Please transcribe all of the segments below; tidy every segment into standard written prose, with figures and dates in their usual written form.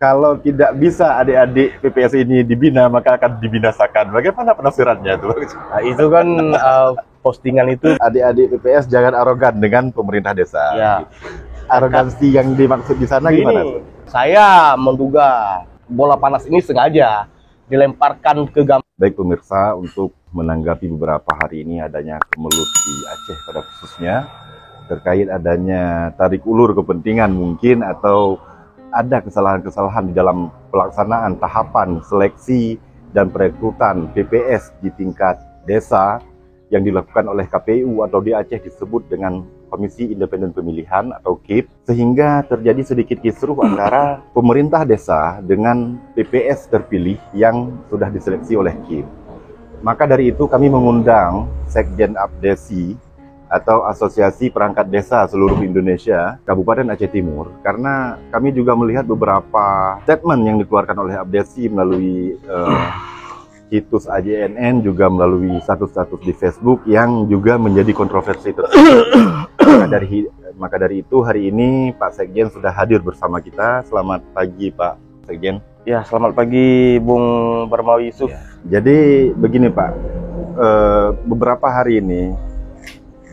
kalau tidak bisa adik-adik PPS ini dibina, maka akan dibinasakan. Bagaimana penafsirannya itu? Nah, itu kan postingan itu Adik-adik PPS jangan arogan dengan pemerintah desa. ya. Arogansi yang dimaksud di sana gimana? Ini saya menduga bola panas ini sengaja dilemparkan ke gambar. Baik pemirsa, untuk menanggapi beberapa hari ini adanya kemelut di Aceh pada khususnya terkait adanya tarik ulur kepentingan mungkin atau ada kesalahan-kesalahan di dalam pelaksanaan tahapan seleksi dan perekrutan PPS di tingkat desa yang dilakukan oleh KPU atau di Aceh disebut dengan Komisi Independen Pemilihan atau KIP, sehingga terjadi sedikit kisruh antara pemerintah desa dengan PPS terpilih yang sudah diseleksi oleh KIP. Maka dari itu kami mengundang Sekjen Abdesi atau Asosiasi Perangkat Desa seluruh Indonesia Kabupaten Aceh Timur, karena kami juga melihat beberapa statement yang dikeluarkan oleh Abdesi melalui situs AJNN, juga melalui status-status di Facebook yang juga menjadi kontroversi tersebut. Maka dari itu hari ini Pak Sekjen sudah hadir bersama kita. Selamat pagi Pak Sekjen. Ya, selamat pagi Bung Barmawi Yusuf. Jadi begini Pak, beberapa hari ini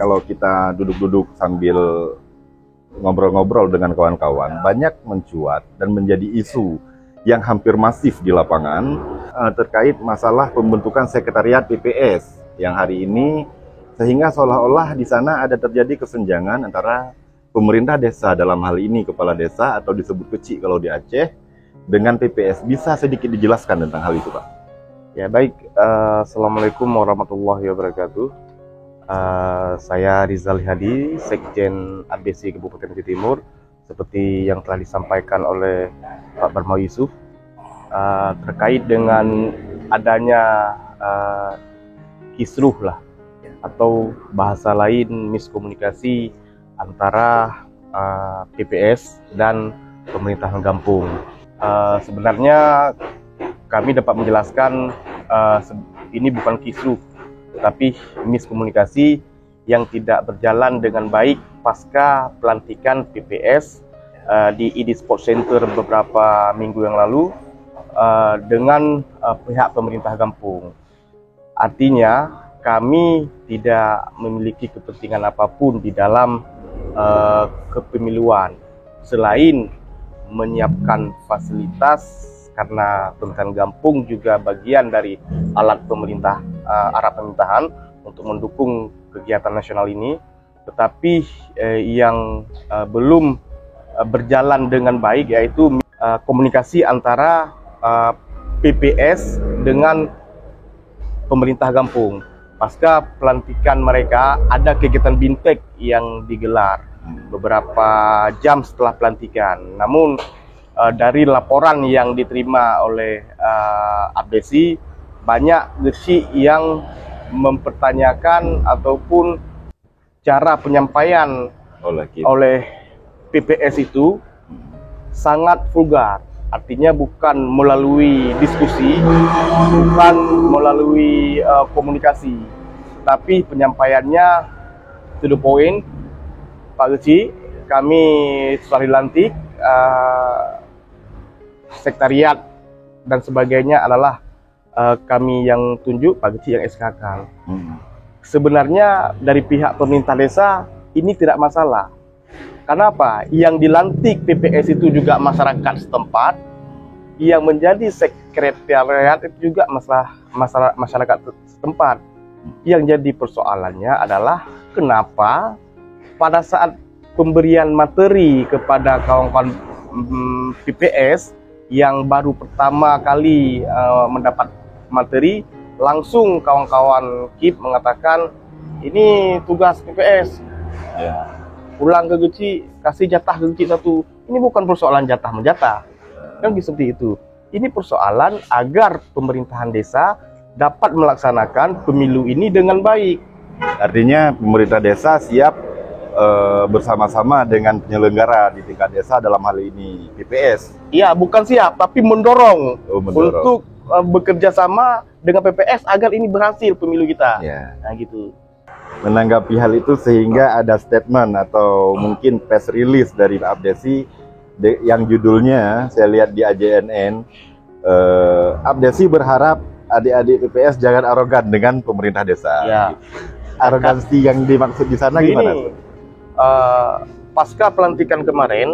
kalau kita duduk-duduk sambil ngobrol-ngobrol dengan kawan-kawan, banyak mencuat dan menjadi isu yang hampir masif di lapangan terkait masalah pembentukan sekretariat PPS yang hari ini, sehingga seolah-olah di sana ada terjadi kesenjangan antara pemerintah desa, dalam hal ini kepala desa atau disebut kecil kalau di Aceh, dengan PPS. Bisa sedikit dijelaskan tentang hal itu Pak? Ya baik, Assalamualaikum warahmatullahi wabarakatuh. Saya Rizal Hadi, Sekjen ABC Kabupaten Aceh Timur. Seperti yang telah disampaikan oleh Pak Barmawi Yusuf, terkait dengan adanya kisruh lah, atau bahasa lain miskomunikasi antara PPS dan pemerintahan kampung. Sebenarnya kami dapat menjelaskan ini bukan kisruh, tetapi miskomunikasi yang tidak berjalan dengan baik pasca pelantikan PPS di ID Sport Center beberapa minggu yang lalu dengan pihak pemerintah kampung. Artinya kami tidak memiliki kepentingan apapun di dalam kepemiluan selain menyiapkan fasilitas, karena pemerintahan kampung juga bagian dari alat pemerintahan untuk mendukung kegiatan nasional ini, tetapi yang belum berjalan dengan baik yaitu komunikasi antara PPS dengan pemerintah kampung. Pasca pelantikan mereka ada kegiatan bintek yang digelar beberapa jam setelah pelantikan. Namun dari laporan yang diterima oleh Abdesi, banyak gesi yang mempertanyakan ataupun cara penyampaian oleh PPS itu sangat vulgar. Artinya bukan melalui diskusi, bukan melalui komunikasi, tapi penyampaiannya to the point. Pak Geci, kami setelah dilantik, sekretariat dan sebagainya adalah kami yang tunjuk, Pak Geci yang SK-kan. Sebenarnya dari pihak pemerintah desa ini tidak masalah. Kenapa? Yang dilantik PPS itu juga masyarakat setempat, yang menjadi sekretariat itu juga masyarakat setempat. Yang jadi persoalannya adalah kenapa pada saat pemberian materi kepada kawan-kawan PPS yang baru pertama kali mendapat materi, langsung kawan-kawan KIP mengatakan ini tugas PPS, pulang ke Geci, kasih jatah ke Geci satu. Ini bukan persoalan jatah menjatah, kan seperti itu. Ini persoalan agar pemerintahan desa dapat melaksanakan pemilu ini dengan baik. Artinya pemerintah desa siap bersama-sama dengan penyelenggara di tingkat desa, dalam hal ini PPS. Iya, bukan siap, tapi mendorong. Untuk bekerja sama dengan PPS agar ini berhasil pemilu kita. Nah gitu. Menanggapi hal itu sehingga ada statement atau mungkin press release dari Pak Abdesi yang judulnya saya lihat di AJNN, Abdesi berharap adik-adik PPS jangan arogan dengan pemerintah desa. Ya. Arogansi yang dimaksud di sana gimana? Ini pasca pelantikan kemarin,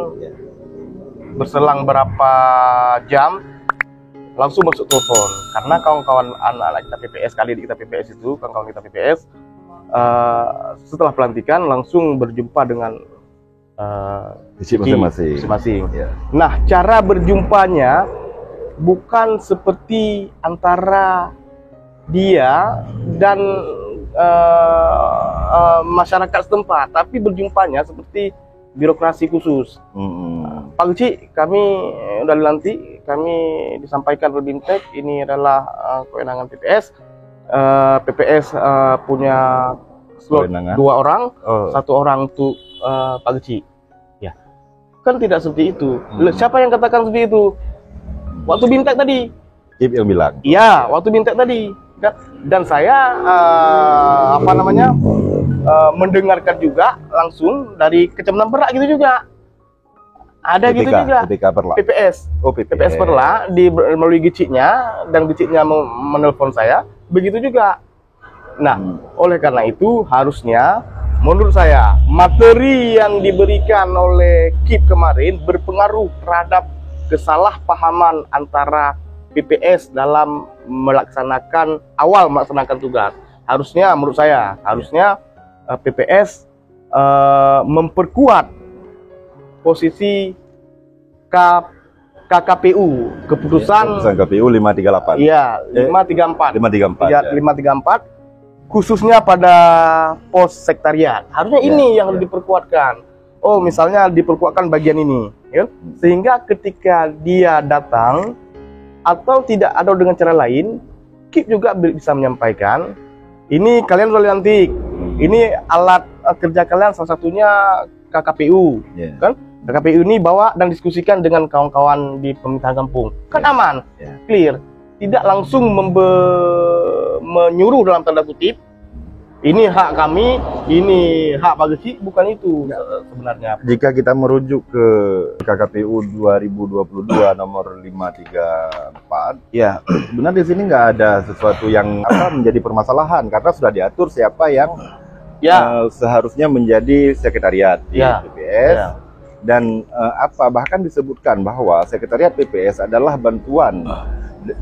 berselang berapa jam langsung masuk telepon karena kawan-kawan anak-anak kita PPS, kali kita PPS itu kawan-kawan kita PPS setelah pelantikan langsung berjumpa dengan masing-masing. Ya. Nah, cara berjumpanya bukan seperti antara dia dan masyarakat setempat, tapi berjumpanya seperti birokrasi khusus. Pak Guci, kami udah dilantik, kami disampaikan oleh Bimtek, ini adalah kewenangan PPS. PPS punya slot 2 orang, 1 orang untuk Pak Guci. Ya, kan tidak seperti itu. Siapa yang katakan seperti itu? Waktu Bimtek tadi. Ip yang bilang. Iya, waktu Bimtek tadi. Dan saya mendengarkan juga langsung dari Kecamatan Perak gitu juga. Ada gitu juga. PPS. Oh, PPS Perla melalui geciknya dan geciknya menelpon saya, begitu juga. Nah, oleh karena itu harusnya menurut saya materi yang diberikan oleh KIP kemarin berpengaruh terhadap kesalahpahaman antara PPS dalam melaksanakan tugas. Harusnya menurut saya PPS memperkuat posisi KKPU, keputusan KPU 538. Iya, 534. 534 khususnya pada pos sekretariat. Harusnya ini yang harus diperkuatkan. Oh, misalnya diperkuatkan bagian ini, ya? Sehingga ketika dia datang atau tidak ada dengan cara lain, KIP juga bisa menyampaikan, ini kalian sudah dilantik, ini alat kerja kalian salah satunya KKPU, kan? KKPU ini bawa dan diskusikan dengan kawan-kawan di pemerintahan kampung, kan aman, clear, tidak langsung menyuruh dalam tanda kutip, ini hak kami, ini hak Pak Geci, bukan itu sebenarnya. Jika kita merujuk ke KKPU 2022 nomor 534, ya benar di sini nggak ada sesuatu yang menjadi permasalahan karena sudah diatur siapa yang seharusnya menjadi sekretariat di PPS dan bahkan disebutkan bahwa sekretariat PPS adalah bantuan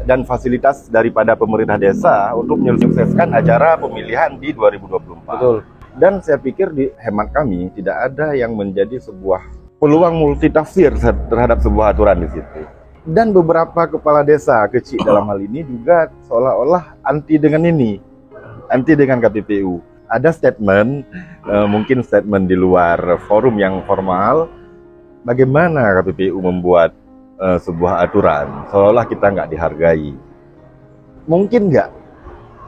dan fasilitas daripada pemerintah desa untuk menyukseskan acara pemilihan di 2024. Betul. Dan saya pikir di hemat kami tidak ada yang menjadi sebuah peluang multitafsir terhadap sebuah aturan di situ. Dan beberapa kepala desa kecil dalam hal ini juga seolah-olah anti dengan ini, anti dengan KPPU. Ada statement, mungkin statement di luar forum yang formal, bagaimana KPPU membuat sebuah aturan seolah kita nggak dihargai. Mungkin nggak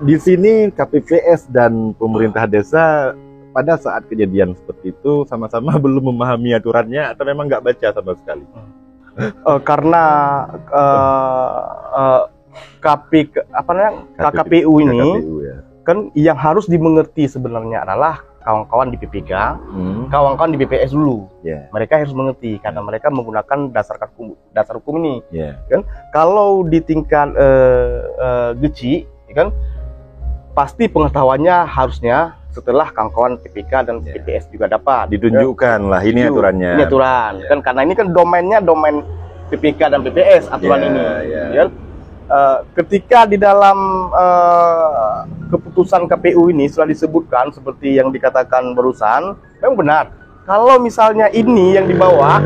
di sini KPPS dan pemerintah desa pada saat kejadian seperti itu sama-sama belum memahami aturannya atau memang nggak baca sama sekali? Karena KKPU ini kan yang harus dimengerti sebenarnya adalah kawan-kawan di PPK, kawan-kawan di BPS dulu. Mereka harus mengerti karena mereka menggunakan dasar hukum ini. Kan? Kalau di tingkat Geci, kan pasti pengetahuannya harusnya setelah kawan-kawan PPK dan BPS juga dapat. Ditunjukkan lah ini aturannya. Ini aturan. Kan karena ini kan domainnya domain PPK dan BPS aturan ini. Kan? Ketika di dalam keputusan KPU ini sudah disebutkan seperti yang dikatakan barusan, memang benar. Kalau misalnya ini yang dibawa,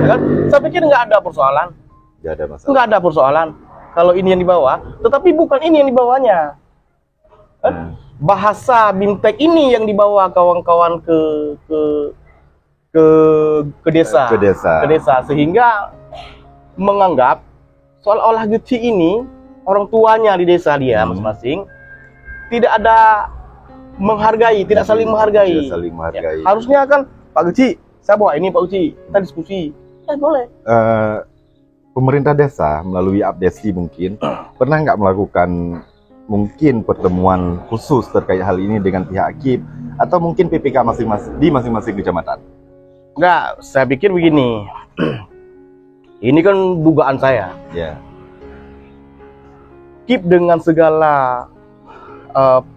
ya kan, saya pikir nggak ada persoalan. Nggak ada masalah. Nggak ada persoalan. Kalau ini yang dibawa, tetapi bukan ini yang dibawanya. Bahasa Bimtek ini yang dibawa kawan-kawan ke desa, sehingga menganggap seolah-olah Geci ini orang tuanya di desa dia masing-masing tidak ada menghargai, tidak saling menghargai. Ya, harusnya kan Pak Geci, saya bawa ini Pak Geci, kita diskusi. Boleh. Pemerintah desa melalui Abdesi mungkin pernah nggak melakukan mungkin pertemuan khusus terkait hal ini dengan pihak KIP atau mungkin PPK masing-masing di masing-masing kecamatan? Enggak, saya pikir begini. Ini kan dugaan saya. Ya. Keep dengan segala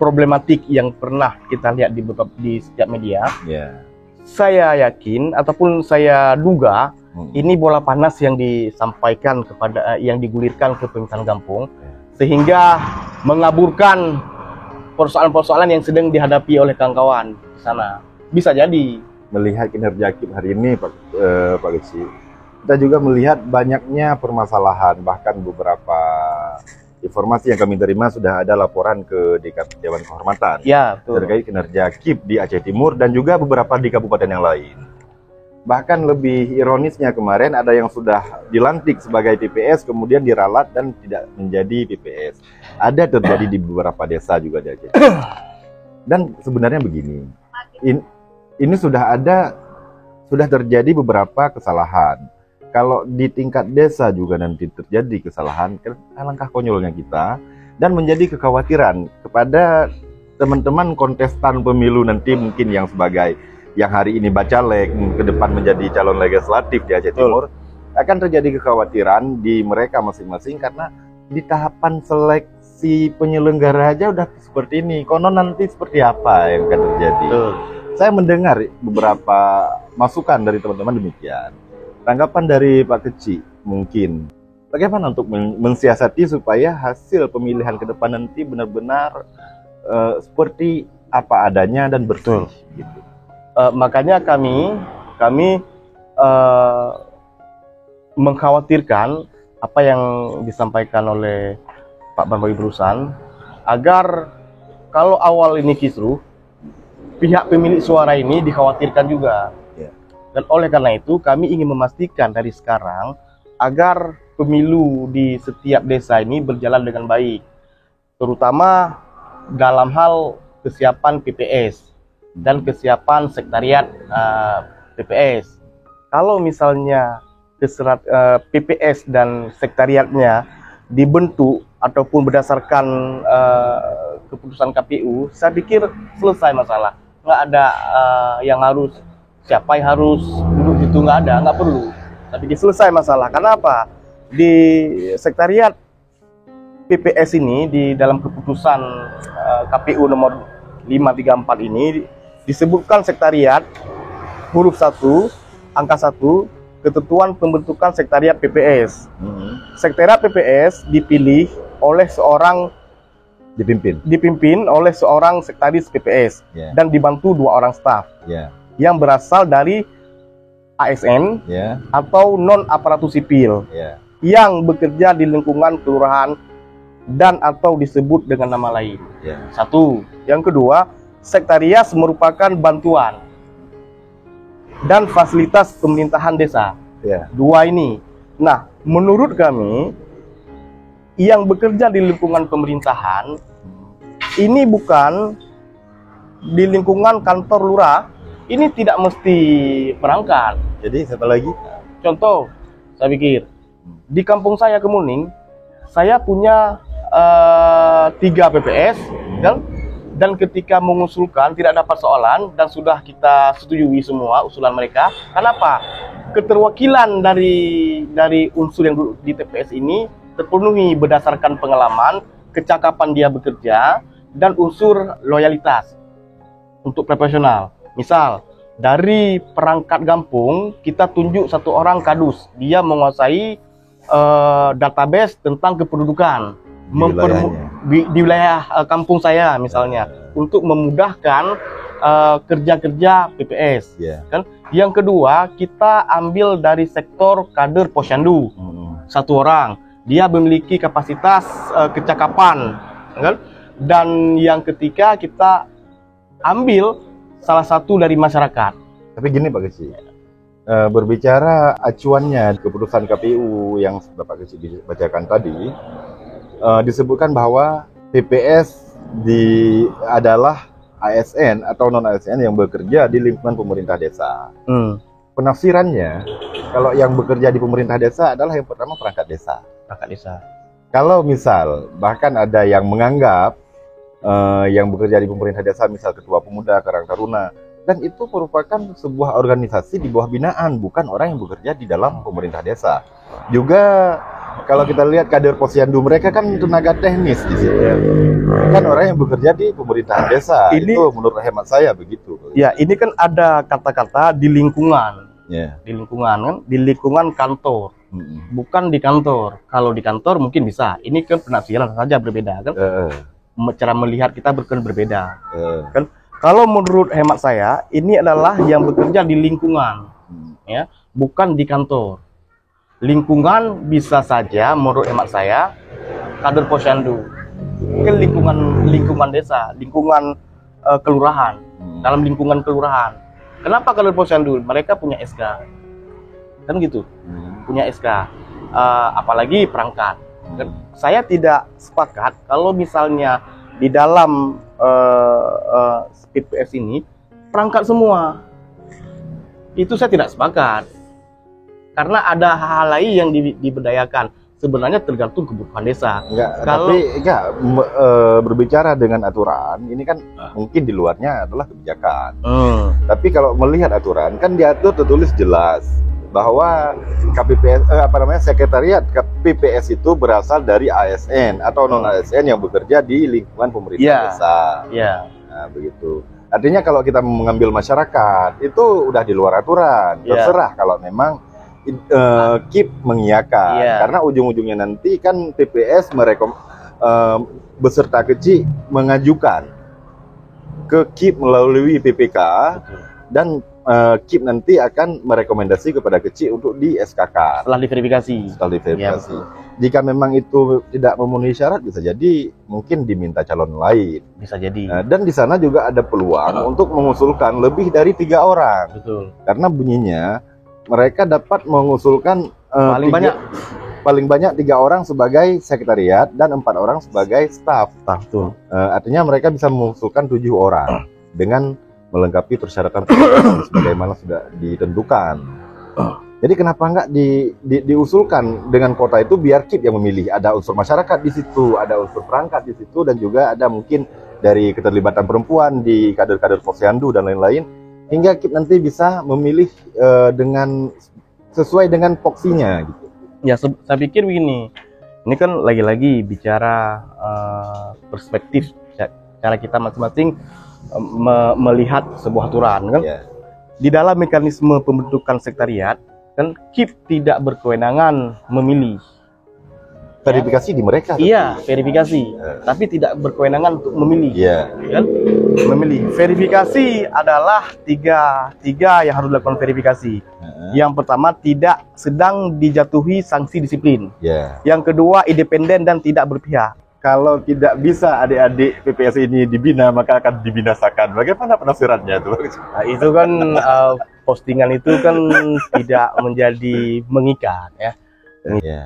problematik yang pernah kita lihat di setiap media, Ya. saya yakin ataupun saya duga ini bola panas yang disampaikan kepada yang digulirkan ke pemerintahan kampung, sehingga mengaburkan persoalan-persoalan yang sedang dihadapi oleh kawan-kawan di sana. Bisa jadi. Melihat kinerja KIP hari ini, Pak Geci, kita juga melihat banyaknya permasalahan, bahkan beberapa informasi yang kami terima sudah ada laporan ke Dewan Kehormatan Ya, betul. terkait kinerja KIP di Aceh Timur dan juga beberapa di kabupaten yang lain. Bahkan lebih ironisnya kemarin ada yang sudah dilantik sebagai PPS kemudian diralat dan tidak menjadi PPS. Ada terjadi di beberapa desa juga di Aceh. Dan sebenarnya begini, ini sudah terjadi beberapa kesalahan. Kalau di tingkat desa juga nanti terjadi kesalahan, alangkah konyolnya kita dan menjadi kekhawatiran kepada teman-teman kontestan pemilu nanti mungkin yang sebagai yang hari ini bacalek, ke depan menjadi calon legislatif di Aceh Timur, akan terjadi kekhawatiran di mereka masing-masing karena di tahapan seleksi penyelenggara aja udah seperti ini. Konon nanti seperti apa yang akan terjadi? Saya mendengar beberapa masukan dari teman-teman demikian. Tanggapan dari Pak Keci mungkin bagaimana untuk mensiasati supaya hasil pemilihan ke depan nanti benar-benar seperti apa adanya dan bersih gitu. Makanya kami mengkhawatirkan apa yang disampaikan oleh Pak Bambang Ibrusan, agar kalau awal ini kisruh, pihak pemilik suara ini dikhawatirkan juga. Dan oleh karena itu kami ingin memastikan dari sekarang agar pemilu di setiap desa ini berjalan dengan baik, terutama dalam hal kesiapan PPS dan kesiapan sekretariat PPS. Kalau misalnya PPS dan sekretariatnya dibentuk ataupun berdasarkan keputusan KPU, saya pikir selesai masalah. Nggak ada yang harus siapa yang harus duduk itu, nggak perlu. Tapi selesai masalah. Kenapa? Di sekretariat PPS ini di dalam keputusan KPU nomor 534 ini disebutkan sekretariat huruf 1 angka 1 ketentuan pembentukan sekretariat PPS. Sekretariat PPS dipimpin oleh seorang sekretaris PPS dan dibantu 2 orang staf. Yang berasal dari ASN atau non aparatur sipil yang bekerja di lingkungan kelurahan dan atau disebut dengan nama lain. Satu. Yang kedua, sekretariat merupakan bantuan dan fasilitas pemerintahan desa. Dua ini. Nah, menurut kami yang bekerja di lingkungan pemerintahan ini bukan di lingkungan kantor lurah. Ini tidak mesti perangkat. Jadi siapa lagi? Contoh, saya pikir di kampung saya Kemuning, saya punya 3 PPS dan ketika mengusulkan tidak dapat soalan dan sudah kita setujui semua usulan mereka. Kenapa? Keterwakilan dari unsur yang di TPS ini terpenuhi berdasarkan pengalaman, kecakapan dia bekerja, dan unsur loyalitas untuk profesional. Misal, dari perangkat kampung, kita tunjuk 1 orang kadus. Dia menguasai database tentang kependudukan di wilayah kampung saya misalnya, untuk memudahkan kerja-kerja PPS. Kan? Yang kedua, kita ambil dari sektor kader posyandu. 1 orang. Dia memiliki kapasitas kecakapan. Kan? Dan yang ketiga, kita ambil salah satu dari masyarakat. Tapi gini Pak Keci, berbicara acuannya keputusan KPU yang Bapak Keci bacakan tadi, disebutkan bahwa PPS adalah ASN atau non ASN yang bekerja di lingkungan pemerintah desa. Penafsirannya, kalau yang bekerja di pemerintah desa adalah yang pertama perangkat desa. Kalau misal bahkan ada yang menganggap yang bekerja di pemerintah desa, misal ketua pemuda, karang taruna, dan itu merupakan sebuah organisasi di bawah binaan, bukan orang yang bekerja di dalam pemerintah desa. Juga kalau kita lihat kader Posyandu mereka kan tenaga teknis di situ. Kan orang yang bekerja di pemerintahan desa. Itu menurut hemat saya begitu. Ya, ini kan ada kata-kata di lingkungan. Ya. Di lingkungan kan, di lingkungan kantor. Bukan di kantor. Kalau di kantor mungkin bisa. Ini kan penafsiran saja berbeda kan. Cara melihat kita berbeda. Kan kalau menurut hemat saya ini adalah yang bekerja di lingkungan. Ya, bukan di kantor. Lingkungan bisa saja menurut hemat saya kader Posyandu. Mungkin lingkungan desa, lingkungan kelurahan. Dalam lingkungan kelurahan. Kenapa kader Posyandu? Mereka punya SK. Kan gitu. Punya SK, apalagi perangkat. Saya tidak sepakat kalau misalnya di dalam PPS ini perangkat semua. Itu saya tidak sepakat. Karena ada hal-hal lain yang diberdayakan. Sebenarnya tergantung kebutuhan desa. Berbicara dengan aturan, ini kan mungkin di luarnya adalah kebijakan. Tapi kalau melihat aturan, kan diatur tertulis jelas bahwa KPPS sekretariat PPS itu berasal dari ASN atau non ASN yang bekerja di lingkungan pemerintah desa. Nah, begitu. Artinya kalau kita mengambil masyarakat itu udah di luar aturan. Terserah kalau memang KIP mengiyakan. Karena ujung-ujungnya nanti kan PPS beserta kecil mengajukan ke KIP melalui PPK. Dan KIP nanti akan merekomendasi kepada kecil untuk di SK-kan. Setelah diverifikasi. Jika memang itu tidak memenuhi syarat, bisa jadi mungkin diminta calon lain. Bisa jadi. Dan di sana juga ada peluang untuk mengusulkan lebih dari 3 orang. Betul. Karena bunyinya mereka dapat mengusulkan paling banyak 3 orang sebagai sekretariat dan 4 orang sebagai staf. Artinya mereka bisa mengusulkan 7 orang dengan melengkapi persyaratan sebagaimana sudah ditentukan. Jadi kenapa enggak diusulkan dengan kota itu biar KIP yang memilih? Ada unsur masyarakat di situ, ada unsur perangkat di situ, dan juga ada mungkin dari keterlibatan perempuan di kader-kader Posyandu dan lain-lain, hingga KIP nanti bisa memilih dengan sesuai dengan voksinya gitu. Ya, saya pikir begini. Ini kan lagi-lagi bicara perspektif cara kita masing-masing melihat sebuah aturan kan. Di dalam mekanisme pembentukan sekretariat kan KIP tidak berkewenangan memilih. Verifikasi di mereka. Verifikasi. Tapi tidak berkewenangan untuk memilih. Kan? Memilih. Verifikasi adalah tiga yang harus dilakukan verifikasi. Yang pertama, tidak sedang dijatuhi sanksi disiplin. Yang kedua, independen dan tidak berpihak. Kalau tidak bisa adik-adik PPS ini dibina, maka akan dibinasakan. Bagaimana penafsirannya itu? Nah, itu kan postingan itu kan tidak menjadi mengikat ya.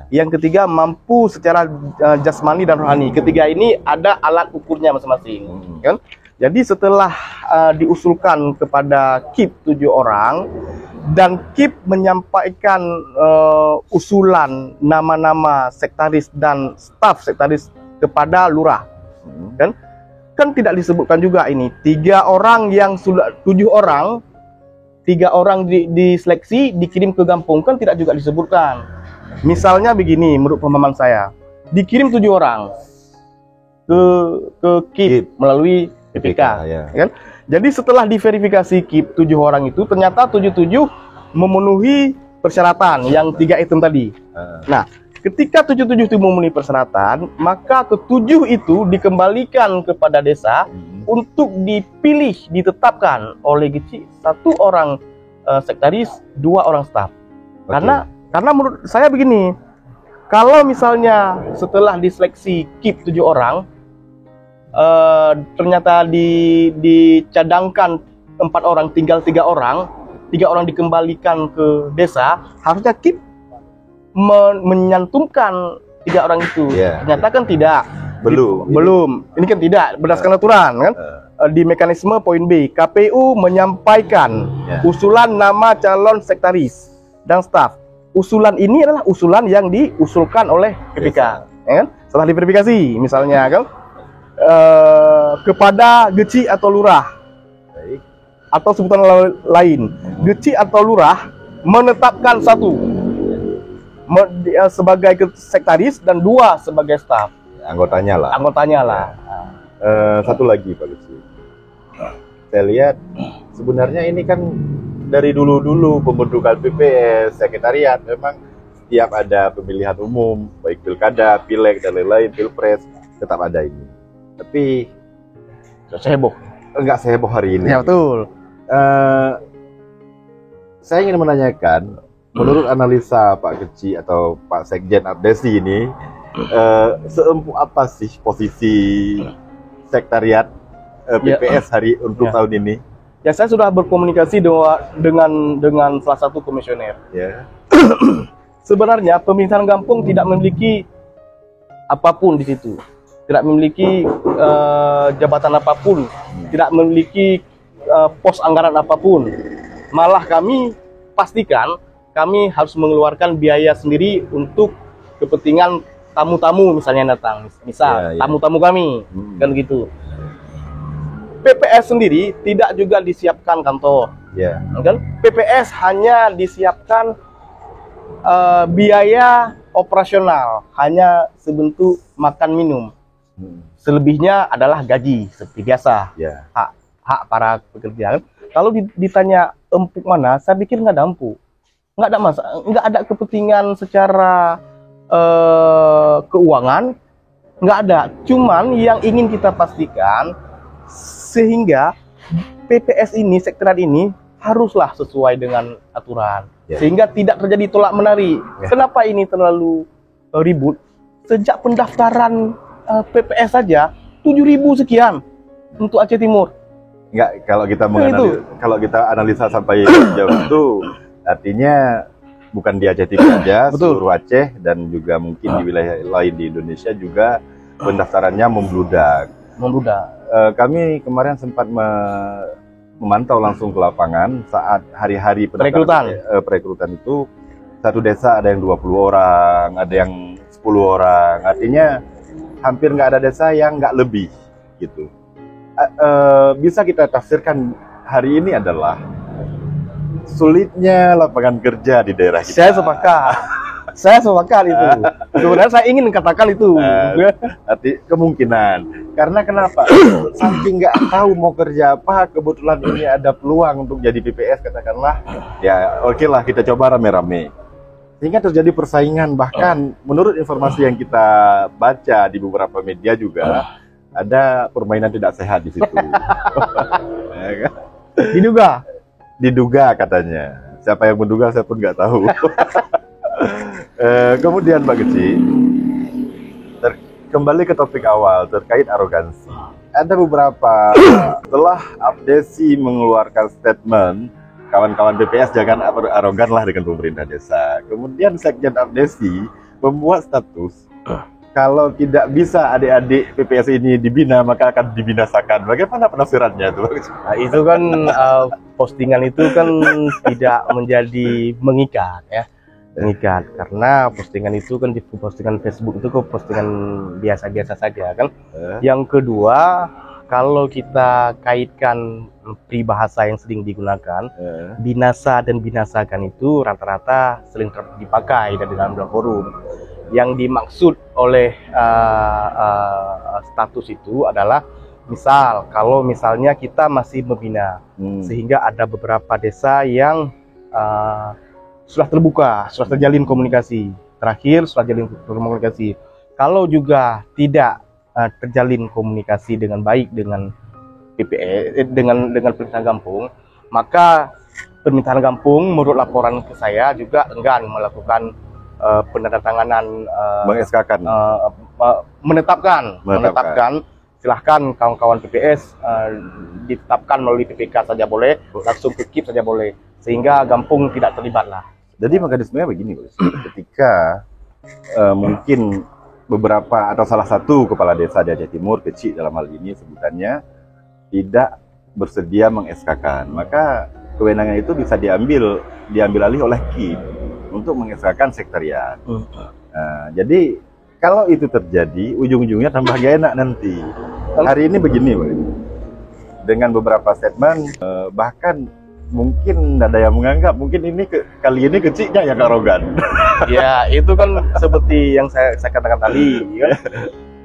Yang ketiga, mampu secara jasmani dan rohani. Ketiga ini ada alat ukurnya masing-masing. Kan? Jadi setelah diusulkan kepada KIP 7 orang dan KIP menyampaikan usulan nama-nama sekretaris dan staf sekretaris kepada lurah, kan tidak disebutkan juga ini 3 orang yang sudah 7 orang, 3 orang diseleksi dikirim ke Gampung, kan tidak juga disebutkan. Misalnya begini, menurut pemahaman saya, dikirim 7 orang ke KIP melalui PPK, kan? Jadi setelah diverifikasi KIP 7 orang itu ternyata 77 memenuhi persyaratan yang 3 item tadi. Nah, ketika 77 itu memenuhi persyaratan, maka ke-7 itu dikembalikan kepada desa untuk dipilih, ditetapkan oleh GC 1 orang sekretaris, 2 orang staf. Karena menurut saya begini, kalau misalnya setelah diseleksi KIP 7 orang, ternyata dicadangkan 4 orang, tinggal 3 orang, 3 orang dikembalikan ke desa, harusnya KIP menyantumkan 3 orang itu. Ternyata kan tidak. Belum. Ini kan tidak berdasarkan aturan kan. Di mekanisme poin B, KPU menyampaikan usulan nama calon sekretaris dan staf. Usulan ini adalah usulan yang diusulkan oleh PPK, ya kan? Setelah diverifikasi misalnya kan kepada GC atau lurah. atau sebutan lain, Deci atau lurah menetapkan satu sebagai sekretaris dan 2 sebagai staf. Anggotanya lah. Satu lagi Pak Deci. Saya lihat sebenarnya ini kan dari dulu-dulu pembentukan PPS, sekretariat, memang setiap ada pemilihan umum, baik pilkada, pileg, dan lain-lain, pilpres, tetap ada ini. Tapi enggak seheboh hari ini. Ya betul. Saya ingin menanyakan, menurut analisa Pak Keci atau Pak Sekjen Abdesi ini, seempuk apa sih posisi sekretariat PPS hari untuk tahun ini? Ya, saya sudah berkomunikasi dengan salah satu komisioner. Ya. Sebenarnya pemerintahan kampung tidak memiliki apapun di situ, tidak memiliki jabatan apapun, tidak memiliki pos anggaran apapun. Malah kami pastikan kami harus mengeluarkan biaya sendiri untuk kepentingan tamu-tamu misalnya datang, tamu-tamu kami, kan gitu. PPS sendiri tidak juga disiapkan kantor, kan? PPS hanya disiapkan biaya operasional, hanya sebentuk makan minum. Selebihnya adalah gaji seperti biasa, hak para pekerja. Kalau ditanya empuk mana, saya pikir nggak ada empuk, nggak ada masalah, nggak ada kepentingan secara keuangan, nggak ada. Cuman yang ingin kita pastikan sehingga PPS ini, sekretariat ini haruslah sesuai dengan aturan, sehingga tidak terjadi tolak menarik. Kenapa ini terlalu ribut? Sejak pendaftaran PPS saja 7.000 sekian untuk Aceh Timur. Enggak, kalau kita analisa sampai jauh itu artinya bukan di Aceh Timur saja, seluruh Aceh dan juga mungkin di wilayah lain di Indonesia juga pendaftarannya membludak. Kami kemarin sempat memantau langsung ke lapangan saat hari-hari perekrutan itu, satu desa ada yang 20 orang, ada yang 10 orang, artinya hampir nggak ada desa yang nggak lebih gitu. Bisa kita tafsirkan hari ini adalah sulitnya lapangan kerja di daerah kita. Saya sepakat itu. Sebenarnya saya ingin katakan itu. Arti kemungkinan. Karena kenapa? Saking nggak tahu mau kerja apa, kebetulan ini ada peluang untuk jadi PPS katakanlah. Ya oke lah, kita coba rame-rame. Sehingga terjadi persaingan, bahkan menurut informasi yang kita baca di beberapa media juga ada permainan tidak sehat di situ. Diduga katanya. Siapa yang menduga saya pun nggak tahu. Kemudian Pak Keci, kembali ke topik awal terkait arogansi. Ada beberapa setelah Abdesi mengeluarkan statement, kawan-kawan BPS jangan arogan lah dengan pemerintah desa. Kemudian Sekjen Abdesi membuat status, kalau tidak bisa adik-adik PPS ini dibina, maka akan dibinasakan. Bagaimana penafsirannya itu? Nah, itu kan postingan itu kan tidak menjadi mengikat ya. Mengikat karena postingan itu kan di postingan Facebook itu kok postingan biasa-biasa saja kan. Yang kedua, kalau kita kaitkan peribahasa yang sering digunakan, binasa dan binasakan itu rata-rata sering dipakai dalam forum. Yang dimaksud oleh status itu adalah kalau misalnya kita masih membina, sehingga ada beberapa desa yang sudah terbuka, sudah terjalin komunikasi. Terakhir sudah terjalin komunikasi. Kalau juga tidak terjalin komunikasi dengan baik dengan PPS, dengan pemerintahan kampung, maka pemerintahan kampung menurut laporan ke saya juga enggan melakukan penandatanganan menetapkan. Silahkan kawan-kawan PPS ditetapkan melalui PPK saja boleh, langsung ke KIP saja boleh, sehingga kampung tidak terlibat lah. Jadi mekanismenya begini, ketika mungkin beberapa atau salah satu kepala desa di Aceh Timur, kecil dalam hal ini sebutannya, tidak bersedia meng-SK-kan, maka kewenangan itu bisa diambil alih oleh KIP untuk meng-SK-kan sekretariat. Jadi kalau itu terjadi, ujung-ujungnya tambah gak enak nanti. Hari ini begini, Pak. dengan beberapa statement, bahkan mungkin ada yang menganggap mungkin ini kali ini kecilnya yang arogan. Ya, itu kan seperti yang saya katakan tadi, ya.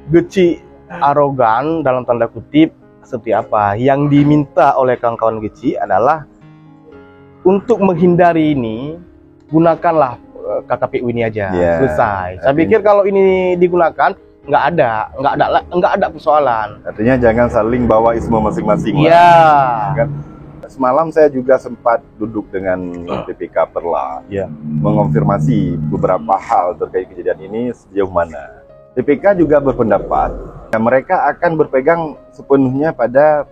Geci arogan dalam tanda kutip seperti apa? Yang diminta oleh kawan-kawan Geci adalah untuk menghindari ini, gunakanlah KKPU ini aja, selesai. Saya pikir kalau ini digunakan nggak ada persoalan. Artinya jangan saling bawa isme masing-masing. Iya. Kan? Semalam saya juga sempat duduk dengan PPK Perla, mengonfirmasi beberapa hal terkait kejadian ini sejauh mana. PPK juga berpendapat mereka akan berpegang sepenuhnya pada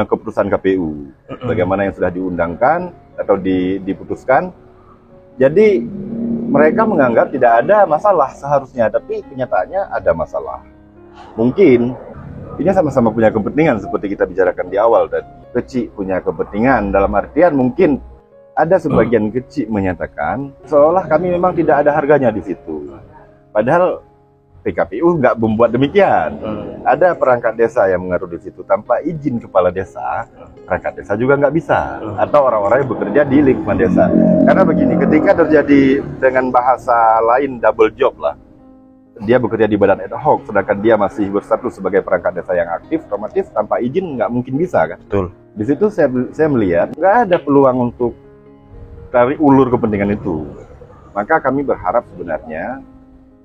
keputusan KPU, bagaimana yang sudah diundangkan atau diputuskan. Jadi mereka menganggap tidak ada masalah seharusnya, tapi kenyataannya ada masalah. Mungkin ini sama-sama punya kepentingan seperti kita bicarakan di awal tadi. Kecil punya kepentingan dalam artian mungkin ada sebagian kecil menyatakan seolah kami memang tidak ada harganya di situ. Padahal PKPU nggak membuat demikian. Ada perangkat desa yang mengaruh di situ tanpa izin kepala desa, perangkat desa juga nggak bisa. Atau orang-orang yang bekerja di lingkungan desa. Karena begini, ketika terjadi dengan bahasa lain double job lah, dia bekerja di badan ad hoc, sedangkan dia masih berstatus sebagai perangkat desa yang aktif, otomatis tanpa izin nggak mungkin bisa kan? Betul. Di situ saya melihat nggak ada peluang untuk tarik ulur kepentingan itu. Maka kami berharap sebenarnya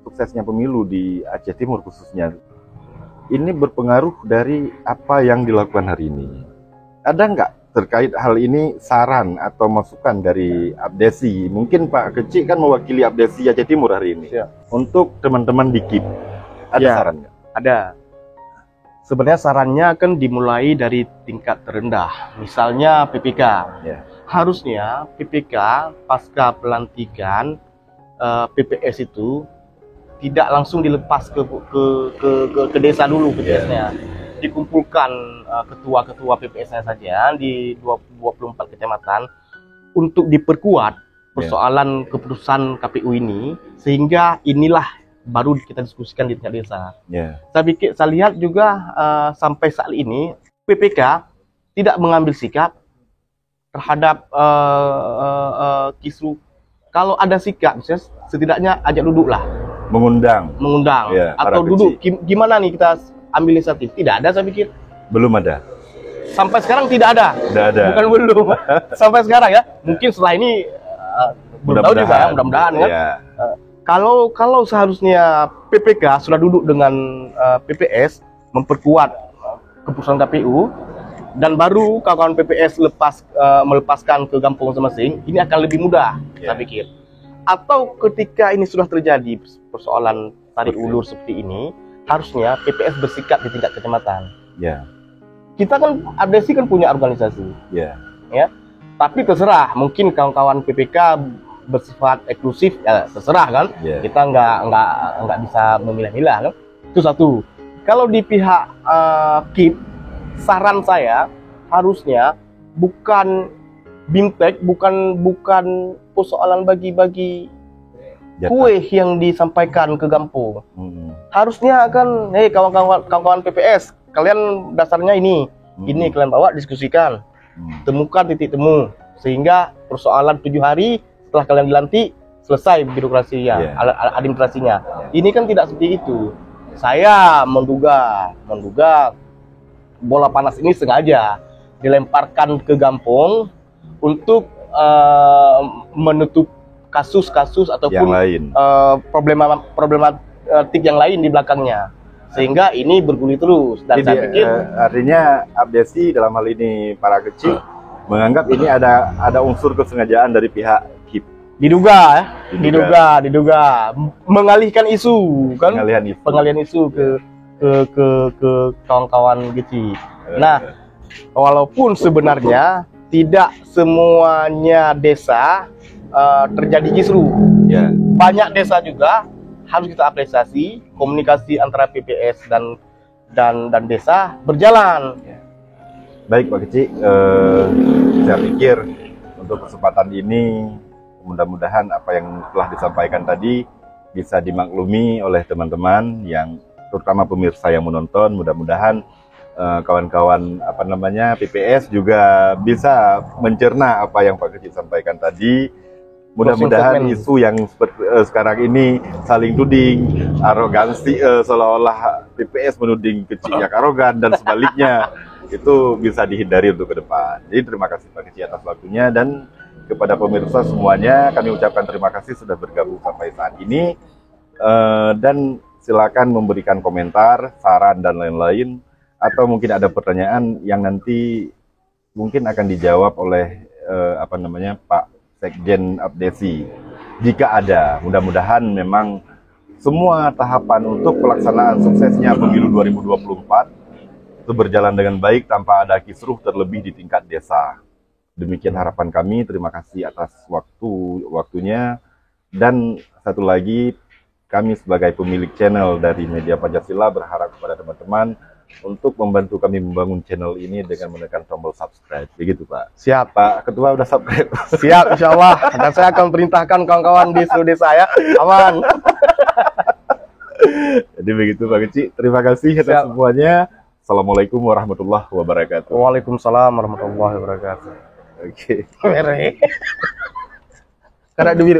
suksesnya pemilu di Aceh Timur khususnya ini berpengaruh dari apa yang dilakukan hari ini. Ada nggak terkait hal ini saran atau masukan dari Abdesi? Mungkin Pak Kecik kan mewakili Abdesi Aceh Timur hari ini. Untuk teman-teman di KIP, ada saran nggak? Ada. Sebenarnya sarannya kan dimulai dari tingkat terendah. Misalnya PPK. Harusnya PPK pasca pelantikan PPS itu tidak langsung dilepas ke desa dulu PPS-nya. Dikumpulkan ketua-ketua PPS-nya saja di 24 kecamatan untuk diperkuat persoalan keputusan KPU ini, sehingga inilah baru kita diskusikan di tingkat desa. Saya lihat juga sampai saat ini PPK tidak mengambil sikap terhadap kisru. Kalau ada sikap, setidaknya ajak duduk lah. Mengundang atau duduk gimana nih kita ambil inisiatif. Tidak ada, saya pikir. Belum ada. Sampai sekarang tidak ada. Bukan belum. Sampai sekarang ya. Mungkin setelah ini belum tahu juga ya, mudah-mudahan kan. Kalau seharusnya PPK sudah duduk dengan PPS memperkuat keputusan KPU dan baru kawan-kawan PPS melepaskan ke kampung masing-masing, ini akan lebih mudah, saya pikir. Atau ketika ini sudah terjadi persoalan tarik ulur seperti ini, harusnya PPS bersikap di tingkat kecamatan. Kita kan Abdesi kan punya organisasi, ya. Tapi terserah, mungkin kawan-kawan PPK bersifat eksklusif, ya terserah kan. Kita nggak bisa memilah-milah kan. Itu satu. Kalau di pihak KIP, saran saya harusnya bukan bimtek, bukan persoalan bagi-bagi kue yang disampaikan ke kampung. Harusnya kan, kawan-kawan PPS, kalian dasarnya ini kalian bawa diskusikan, temukan titik temu, sehingga persoalan 7 hari setelah kalian dilantik selesai birokrasinya, administrasinya. Ini kan tidak seperti itu. Saya menduga bola panas ini sengaja dilemparkan ke kampung untuk menutup kasus-kasus ataupun problematik yang lain di belakangnya, sehingga ini bergulir terus. Dan saya pikir artinya Abdesi dalam hal ini para kecil menganggap ini ada unsur kesengajaan dari pihak KIP. Diduga mengalihkan isu kan, pengalihan isu ke kawan-kawan Geci. Nah, walaupun sebenarnya tidak semuanya desa terjadi kisru, banyak desa juga harus kita apresiasi komunikasi antara PPS dan desa berjalan. Baik Pak Kecik, saya pikir untuk kesempatan ini mudah-mudahan apa yang telah disampaikan tadi bisa dimaklumi oleh teman-teman yang terutama pemirsa yang menonton. Mudah-mudahan kawan-kawan PPS juga bisa mencerna apa yang Pak Kecil sampaikan tadi. Mudah-mudahan isu yang sekarang ini saling tuding, arogansi, seolah-olah PPS menuding Kecil yang arogan dan sebaliknya, itu bisa dihindari untuk ke depan. Jadi terima kasih Pak Kecil atas waktunya, dan kepada pemirsa semuanya kami ucapkan terima kasih sudah bergabung sampai saat ini. Dan silakan memberikan komentar, saran dan lain-lain, atau mungkin ada pertanyaan yang nanti mungkin akan dijawab oleh Pak Sekjen Abdesi. Jika ada, mudah-mudahan memang semua tahapan untuk pelaksanaan suksesnya pemilu 2024 itu berjalan dengan baik tanpa ada kisruh, terlebih di tingkat desa. Demikian harapan kami. Terima kasih atas waktunya. Dan satu lagi, kami sebagai pemilik channel dari Media Pancasila berharap kepada teman-teman untuk membantu kami membangun channel ini dengan menekan tombol subscribe. Begitu Pak. Siap. Pak Ketua udah subscribe? Siap, insya Allah. Dan saya akan perintahkan kawan-kawan di seluruh desa ya. Aman. Jadi begitu Pak Kecil. Terima kasih atas semuanya. Assalamualaikum warahmatullahi wabarakatuh. Waalaikumsalam warahmatullahi wabarakatuh. Oke. Karena duit